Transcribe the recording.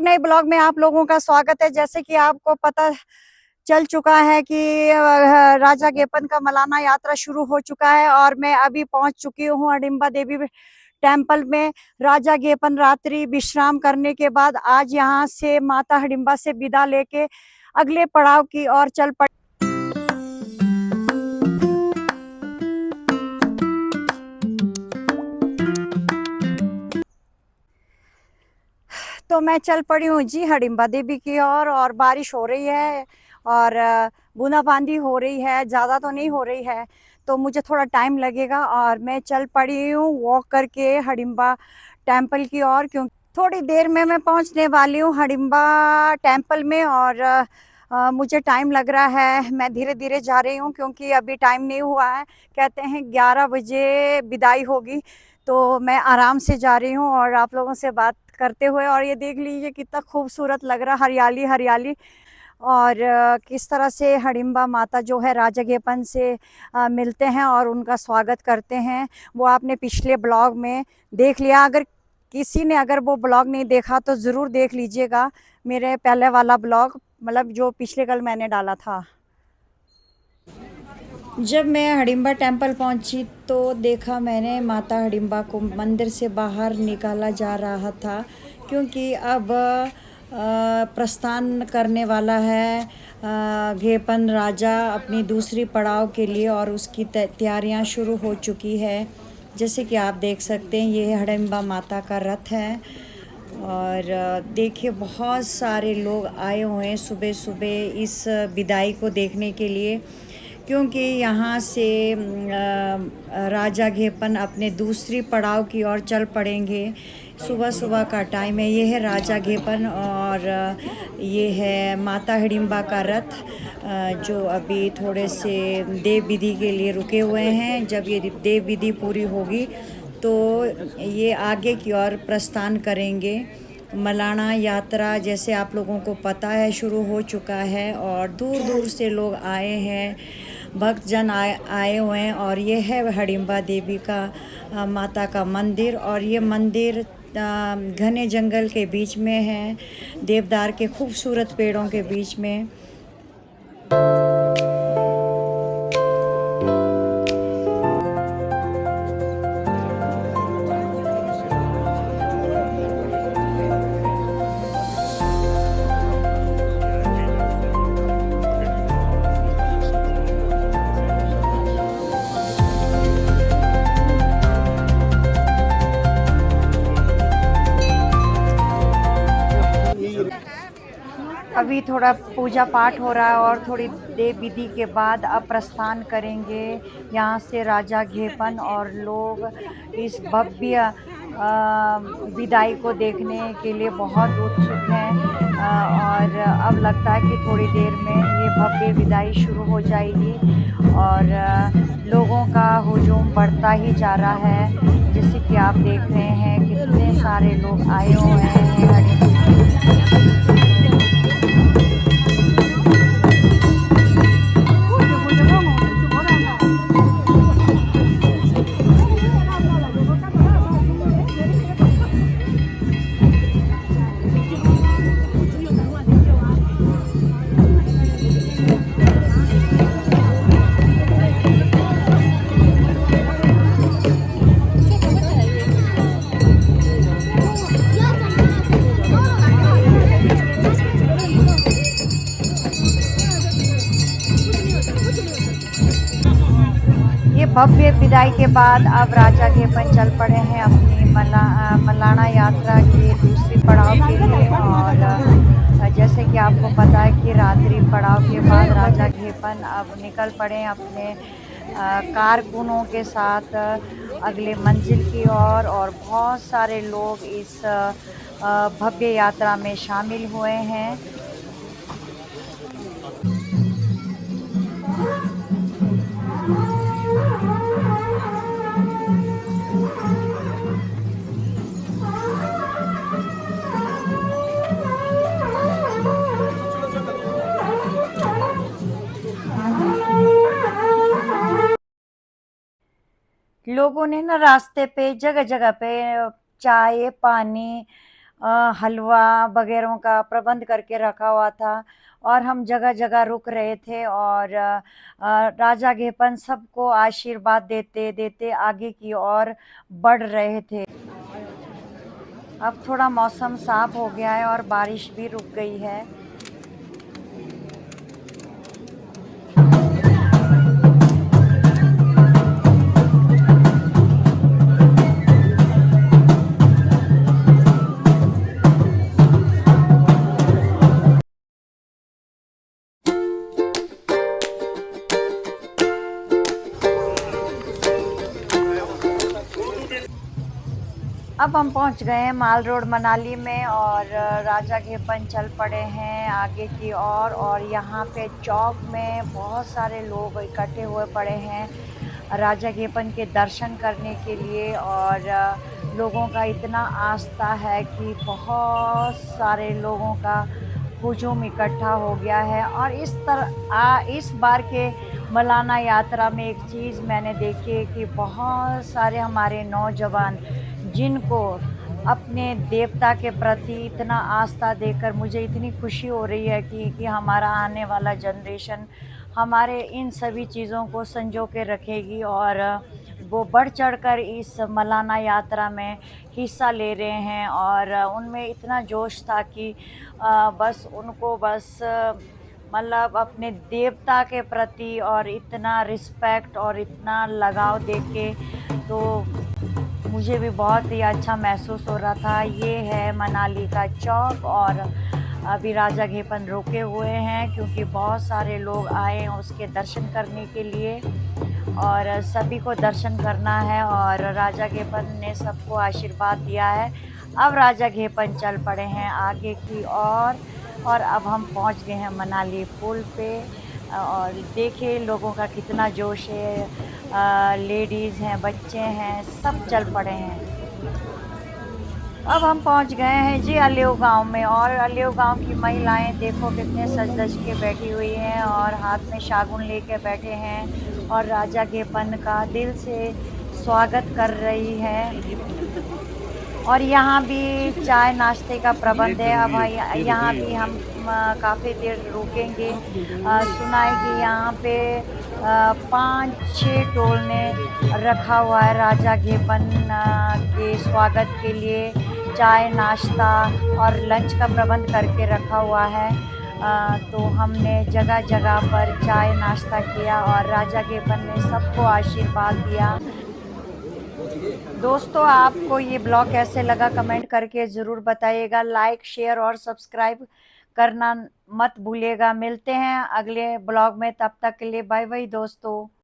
नए ब्लॉग में आप लोगों का स्वागत है। जैसे कि आपको पता चल चुका है कि राजा गेपन का मलाना यात्रा शुरू हो चुका है और मैं अभी पहुंच चुकी हूं हडिम्बा देवी टेम्पल में। राजा गेपन रात्रि विश्राम करने के बाद आज यहां से माता हडिम्बा से विदा लेके अगले पड़ाव की ओर चल पड़े। तो मैं चल पड़ी हूँ जी हडिम्बा देवी की ओर और बारिश हो रही है और बूंदाबांदी हो रही है, ज़्यादा तो नहीं हो रही है, तो मुझे थोड़ा टाइम लगेगा और मैं चल पड़ी हूँ वॉक करके हडिम्बा टेम्पल की ओर, क्योंकि थोड़ी देर में मैं पहुँचने वाली हूँ हडिम्बा टेम्पल में और मुझे टाइम लग रहा है। मैं धीरे धीरे जा रही हूँ क्योंकि अभी टाइम नहीं हुआ है। कहते हैं 11 बजे विदाई होगी, तो मैं आराम से जा रही हूँ और आप लोगों से बात करते हुए। और ये देख लीजिए कितना खूबसूरत लग रहा, हरियाली हरियाली। और किस तरह से हडिम्बा माता जो है राजा गेपन से मिलते हैं और उनका स्वागत करते हैं, वो आपने पिछले ब्लॉग में देख लिया। अगर किसी ने अगर वो ब्लॉग नहीं देखा तो ज़रूर देख लीजिएगा, मेरे पहले वाला ब्लॉग, मतलब जो पिछले कल मैंने डाला था। जब मैं हडिम्बा टेम्पल पहुंची तो देखा मैंने माता हडिम्बा को मंदिर से बाहर निकाला जा रहा था, क्योंकि अब प्रस्थान करने वाला है गेपन राजा अपनी दूसरी पड़ाव के लिए और उसकी तैयारियां शुरू हो चुकी है। जैसे कि आप देख सकते हैं ये हडिम्बा माता का रथ है और देखिए बहुत सारे लोग आए हुए हैं सुबह सुबह इस विदाई को देखने के लिए, क्योंकि यहाँ से राजा घेपन अपने दूसरी पड़ाव की ओर चल पड़ेंगे। सुबह सुबह का टाइम है। ये है राजा घेपन और ये है माता हिडिम्बा का रथ जो अभी थोड़े से देव विधि के लिए रुके हुए हैं। जब ये देव विधि पूरी होगी तो ये आगे की ओर प्रस्थान करेंगे। मलाना यात्रा जैसे आप लोगों को पता है शुरू हो चुका है और दूर दूर से लोग आए हैं, भक्तजन आए हुए हैं। और ये है हडिम्बा देवी का माता का मंदिर और ये मंदिर घने जंगल के बीच में है, देवदार के खूबसूरत पेड़ों के बीच में। अभी थोड़ा पूजा पाठ हो रहा है और थोड़ी देव विधि के बाद अब प्रस्थान करेंगे यहाँ से राजा घेपन और लोग इस भव्य विदाई को देखने के लिए बहुत उत्सुक हैं। और अब लगता है कि थोड़ी देर में ये भव्य विदाई शुरू हो जाएगी और लोगों का हुजूम बढ़ता ही जा रहा है। जैसे कि आप देख रहे हैं कितने सारे लोग आए हुए हैं। ये भव्य विदाई के बाद अब राजा घेपन चल पड़े हैं अपनी मलाना यात्रा की दूसरी पड़ाव के लिए। और जैसे कि आपको पता है कि रात्रि पड़ाव के बाद राजा घेपन अब निकल पड़े अपने कारकुनों के साथ अगले मंजिल की ओर और बहुत सारे लोग इस भव्य यात्रा में शामिल हुए हैं। लोगों ने ना रास्ते पे जगह जगह पे चाय पानी हलवा वगैरों का प्रबंध करके रखा हुआ था और हम जगह-जगह रुक रहे थे और राजा घेपन सबको आशीर्वाद देते-देते आगे की ओर बढ़ रहे थे। अब थोड़ा मौसम साफ हो गया है और बारिश भी रुक गई है। अब हम पहुंच गए हैं माल रोड मनाली में और राजा घेपन चल पड़े हैं आगे की ओर और यहाँ पे चौक में बहुत सारे लोग इकट्ठे हुए पड़े हैं राजा घेपन के दर्शन करने के लिए और लोगों का इतना आस्था है कि बहुत सारे लोगों का हुजूम इकट्ठा हो गया है और इस बार के मलाना यात्रा में एक चीज़ मैंने देखी है कि बहुत सारे हमारे नौजवान जिनको अपने देवता के प्रति इतना आस्था देकर मुझे इतनी खुशी हो रही है कि हमारा आने वाला जनरेशन हमारे इन सभी चीज़ों को संजो के रखेगी और वो बढ़ चढ़कर इस मलाना यात्रा में हिस्सा ले रहे हैं और उनमें इतना जोश था कि बस उनको बस मतलब अपने देवता के प्रति और इतना रिस्पेक्ट और इतना लगाव देख के तो मुझे भी बहुत ही अच्छा महसूस हो रहा था। ये है मनाली का चौक और अभी राजा घेपन रुके हुए हैं क्योंकि बहुत सारे लोग आए हैं उसके दर्शन करने के लिए और सभी को दर्शन करना है और राजा घेपन ने सबको आशीर्वाद दिया है। अब राजा घेपन चल पड़े हैं आगे की ओर और अब हम पहुंच गए हैं मनाली पुल पे और देखिए लोगों का कितना जोश है। लेडीज़ हैं, बच्चे हैं, सब चल पड़े हैं। अब हम पहुंच गए हैं जी अलियो गांव में और अलियो गांव की महिलाएं देखो कितने सज-धज के बैठी हुई हैं और हाथ में शागुन लेके बैठे हैं और राजा घेपन का दिल से स्वागत कर रही हैं। और यहाँ भी चाय नाश्ते का प्रबंध है। अब यहाँ भी हम काफ़ी देर रुकेंगे। सुना है कि यहाँ पे 5-6 टोल ने रखा हुआ है राजा घेपन के स्वागत के लिए चाय नाश्ता और लंच का प्रबंध करके रखा हुआ है। तो हमने जगह-जगह पर चाय नाश्ता किया और राजा घेपन ने सबको आशीर्वाद दिया। दोस्तों आपको ये ब्लॉग कैसे लगा कमेंट करके ज़रूर बताइएगा। लाइक शेयर और सब्सक्राइब करना मत भूलिएगा। मिलते हैं अगले ब्लॉग में, तब तक के लिए बाय बाय दोस्तों।